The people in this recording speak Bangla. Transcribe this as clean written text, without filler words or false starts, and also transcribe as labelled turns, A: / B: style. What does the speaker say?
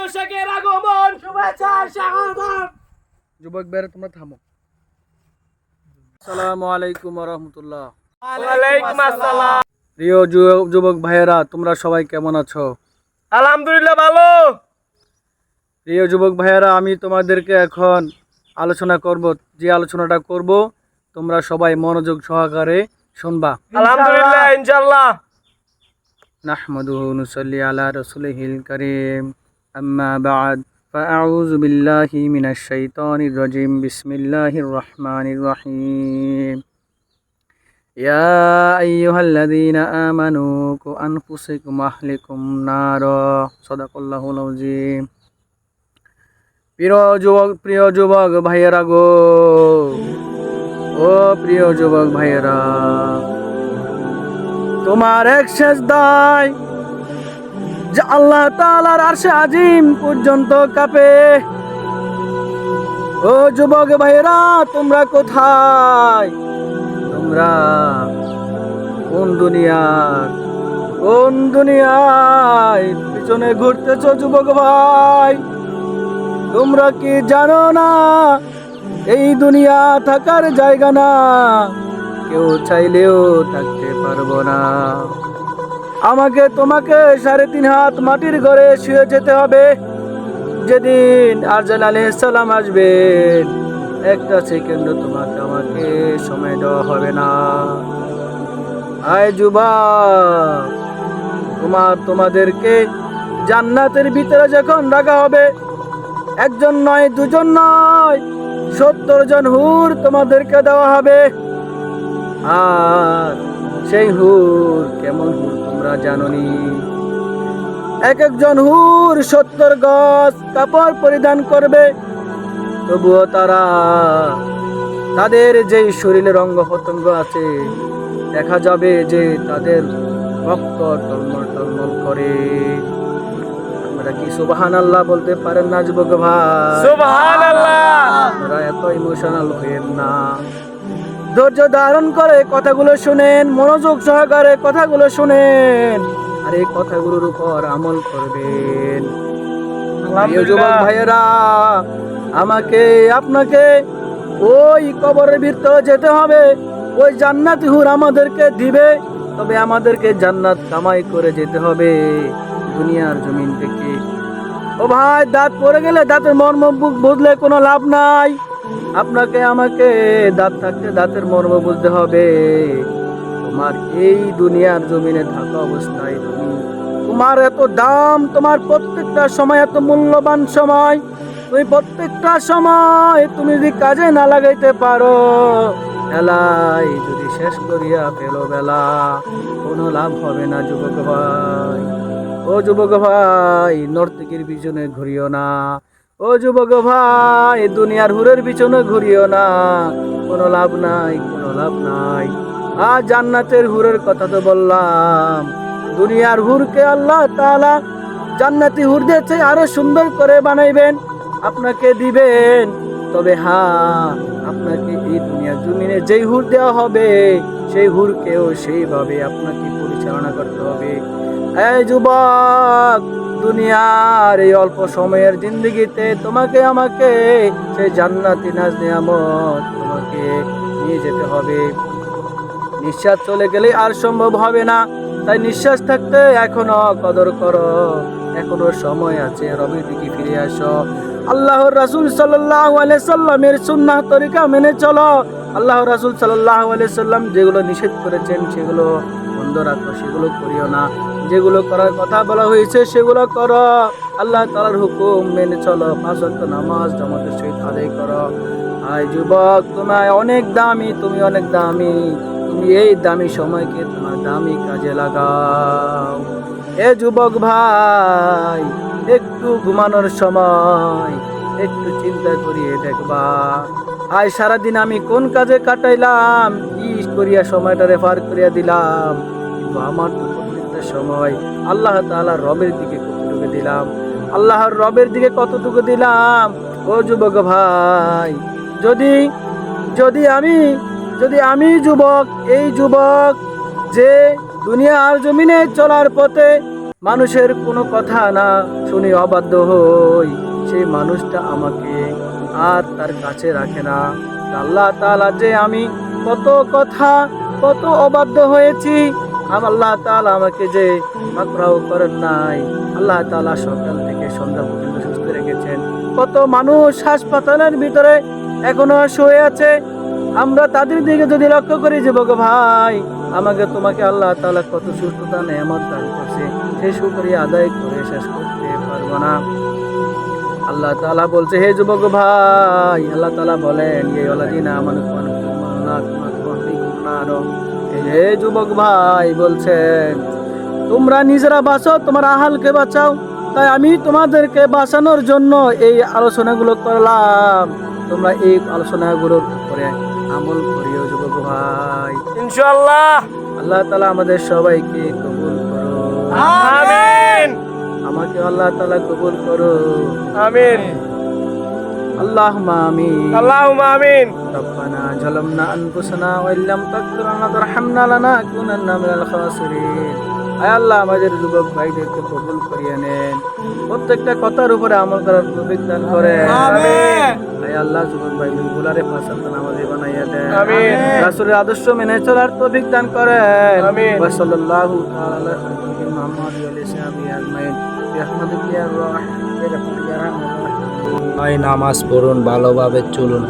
A: বৈশাখের আগমন, শুভেচ্ছা স্বাগতম।
B: যুবক ভাইরা তোমরা থামো। আসসালামু আলাইকুম ওয়া রাহমাতুল্লাহ।
A: ওয়ালাইকুম আসসালাম।
B: প্রিয় যুবক ভাইয়েরা, তোমরা সবাই কেমন আছো?
A: আলহামদুলিল্লাহ ভালো।
B: প্রিয় যুবক ভাইয়েরা, আমি তোমাদেরকে এখন আলোচনা করব। যে আলোচনাটা করব তোমরা সবাই মনোযোগ সহকারে শুনবা।
A: আলহামদুলিল্লাহ, ইনশাআল্লাহ।
B: নাহমাদুহু ওয়া নুসাল্লি আলা রাসূলিহিল কারীম, আম্মা বা'দ, ফাআউযু বিল্লাহি মিনাশ শাইতানির রাজীম, বিসমিল্লাহির রহমানির রহিম। ইয়া আইয়ুহাল্লাযীনা আমানু কু আনফুসাকুম ওয়া আহলিকুম নারা, সাদাকাল্লাহুল আযীম। প্রিয় যুবক ভাইয়েরা গো, ও প্রিয় যুবক ভাইয়েরা, তোমার এক সেজদায় যে আল্লাহ তাআলার আরশে আজিম পর্যন্ত কাঁপে। ও যুবক ভাইয়েরা, তোমরা কোথায়? তোমরা কোন দুনিয়ায় পিছনে ঘুরতেছো যুবক ভাই? তোমরা কি জানো না এই দুনিয়া থাকার জায়গা না? কেউ চাইলেও থাকতে পারবো না। আমাকে তোমাকে 3.5 হাত মাটির ঘরে শুয়ে যেতে হবে। যেদিন আরজাল আলাইহিস সালাম আসবেন, একটা সেকেন্ড তোমাকে আমাকে সময় দেওয়া হবে না। আয় যুবক, তোমাদেরকে জান্নাতের ভিতরে যখন রাখা হবে, একজন নয়, দুজন নয়, 70 জন হুর তোমাদেরকে দেওয়া হবে। আর সেই হুর কেমন হুর তোমরা জানোনি? একজন হুর 70 গজ কাপড় পরিধান করবে, তবুও তাদের যেই শরীরের অঙ্গ প্রত্যঙ্গ আছে, দেখা যাবে যে তাদের রক্ত টলমল টলমল করে। আপনারা কি সুবহানাল্লাহ বলতে পারেন না যুবক ভাই?
A: সুবহানাল্লাহ।
B: আপনারা এত ইমোশনাল হয়েন না। ধৈর্য ধারণ করে কথাগুলো শুনেন, মনোযোগ সহকারে কথাগুলো শুনেন, আর এই কথাগুলোর উপর আমল করবেন। প্রিয় যুবক ভাইয়েরা, আমাকে আপনাকে ওই কবরের ভিতরে যেতে হবে। ওই জান্নাতি হুর আমাদেরকে দিবে, তবে আমাদেরকে জান্নাত কামাই করে যেতে হবে দুনিয়ার জমিন থেকে। ও ভাই, দাঁত পড়ে গেলে দাঁতের মর্ম বুঝলে কোনো লাভ নাই। আপনাকে আমাকে দাঁত থাকতে দাঁতের মর্ম বুঝতে হবে। তোমার এই দুনিয়ার জমিনে থাকা অবস্থায় তোমার এত দাম, তোমার প্রত্যেকটা সময় এত মূল্যবান সময়, তুমি প্রত্যেকটা সময় তুমি যদি কাজে না লাগাইতে পারো, বেলাই যদি শেষ করিয়া ফেলো বেলা, কোনো লাভ হবে না যুবক ভাই। ও যুবক ভাই, নর্তকীর পিছনে ঘুরিও না। ও যুবক ভাই, দুনিয়ার হুরের পিছনে ঘুরিও না, কোনো লাভ নাই, কোনো লাভ নাই। আর জান্নাতের হুরের কথা তো বললাম। দুনিয়ার হুরকে আল্লাহ তাআলা জান্নাতি হুর দিয়েছে, আরো সুন্দর করে বানাইবেন, আপনাকে দিবেন। তবে হ্যাঁ, আপনাকে এই দুনিয়ার জমিনে যেই হুর দেওয়া হবে, সেই হুরকেও সেইভাবে আপনাকে পরিচালনা করতে হবে। এই যুবক, দুনিয়ার এই অল্প সময়ের জিন্দেগিতে তোমাকে আমাকে সেই জান্নাতি নাজ নিয়ামত তোমাকে নিয়ে যেতে হবে। নিঃশ্বাস চলে গেলে আর সম্ভব হবে না, তাই নিঃশ্বাস থাকতে এখনো কদর করো, এখনো সময় আছে, রবের দিকে ফিরে আসো। আল্লাহর রাসূল সাল্লাল্লাহু আলাইহি সাল্লামের সুন্নাহ তরিকা মেনে চলো। আল্লাহর রাসূল সাল্লাল্লাহু আলাইহি সাল্লাম যেগুলো নিষেধ করেছেন সেগুলো বন্ধ রাখো, সেগুলো করিও না। যেগুলো করার কথা বলা হয়েছে সেগুলো করো। আল্লাহ তাআলার হুকুম মেনে চলো। 5 ওয়াক্ত নামাজ জামাতের সহিত আদায় করো। আয় যুবক, তুমি অনেক দামি, তুমি অনেক দামি। তুমি এই দামি সময়কে তোমার দামি কাজে লাগাও। এ যুবক ভাই, একটু ঘুমানোর সময় একটু চিন্তা করিয়ে দেখবা, আজ সারাদিন আমি কোন কাজে কাটাইলাম, কি করিয়া সময়টা রেফার করিয়া দিলাম। কিন্তু আমার তো প্রত্যেকটা সময় আল্লাহ তাআলার রবের দিকে কতটুকু দিলাম, আল্লাহর রবের দিকে কতটুকু দিলাম। ও যুবক ভাই, যদি আমি যুবক, এই যুবক যে দুনিয়ার জমিনে চলার পথে মানুষের কোনো কথা না শুনে অবাধ্য হই, সেই মানুষটা আমাকে আর তার কাছে রাখে না। আল্লাহ তাআলা যে আমি কত কথা কত অবাধ্য হয়েছি, আল্লাহ তাআলা আমাকে যে পাকড়াও করেন নাই। আল্লাহ তাআলা সকাল থেকে সন্ধ্যা পর্যন্ত সুস্থ রেখেছেন। কত মানুষ হাসপাতালের ভিতরে এখনো শুয়ে আছে, আমরা তাদের দিকে যদি লক্ষ্য করি, যুবক ভাই, আমাকে তোমাকে আল্লাহ তাআলা কত সুস্থতা নেয়ামত দান করছে, সেই শুকরিয়া আদায় করে শেষ করতে পারবো না। আল্লাহ তাআলা বলছে, হে যুবক ভাই, আল্লাহ তাআলা বলেন, হে যুবক ভাই বলছেন, তোমরা নিজেরা বাঁচো, তোমার আহালকে বাঁচাও। তাই আমি তোমাদেরকে বাঁচানোর জন্য এই আলোচনাগুলো করলাম। তোমরা এই আলোচনাগুলোর উপরে আমল করিও যুবক ভাই।
A: ইনশাআল্লাহ।
B: আল্লাহ তাআলা আমাদের সবাইকে কবুল করো।
A: আমিন।
B: আমাকে আল্লাহ তাআলা কবুল করো।
A: আমিন।
B: আল্লাহুম্মা আমিন।
A: আল্লাহুম্মা আমিন।
B: রব্বানা যালামনা আনফুসানা ওয়া ইল্লাম তাগফির লানা ওয়া তারহামনা লানাকুনান্না মিনাল খাসিরিন। আয় আল্লাহ, আমাদের যুবক ভাইদেরকে কবুল করিয়ে নেন, প্রত্যেকটা কথার উপরে আমল করার তৌফিক দান করেন।
A: আমিন।
B: আয় আল্লাহ, যুবক ভাইগুলোরে পাঁচ ওয়াক্ত নামাজি বানাইয়া দেন।
A: আমিন।
B: রাসূলের আদর্শ মেনে চলার তৌফিক দান করেন।
A: আমিন।
B: ওয়া সাল্লাল্লাহু তাআলা আলা মুহাম্মাদ ওয়া আলিহি সাহবিহি আজমাইন বিরহমাতিকা ইয়া রাহমান ইয়া রাহিম।
C: নামাজ পড়ুন, ভালোভাবে চলুন।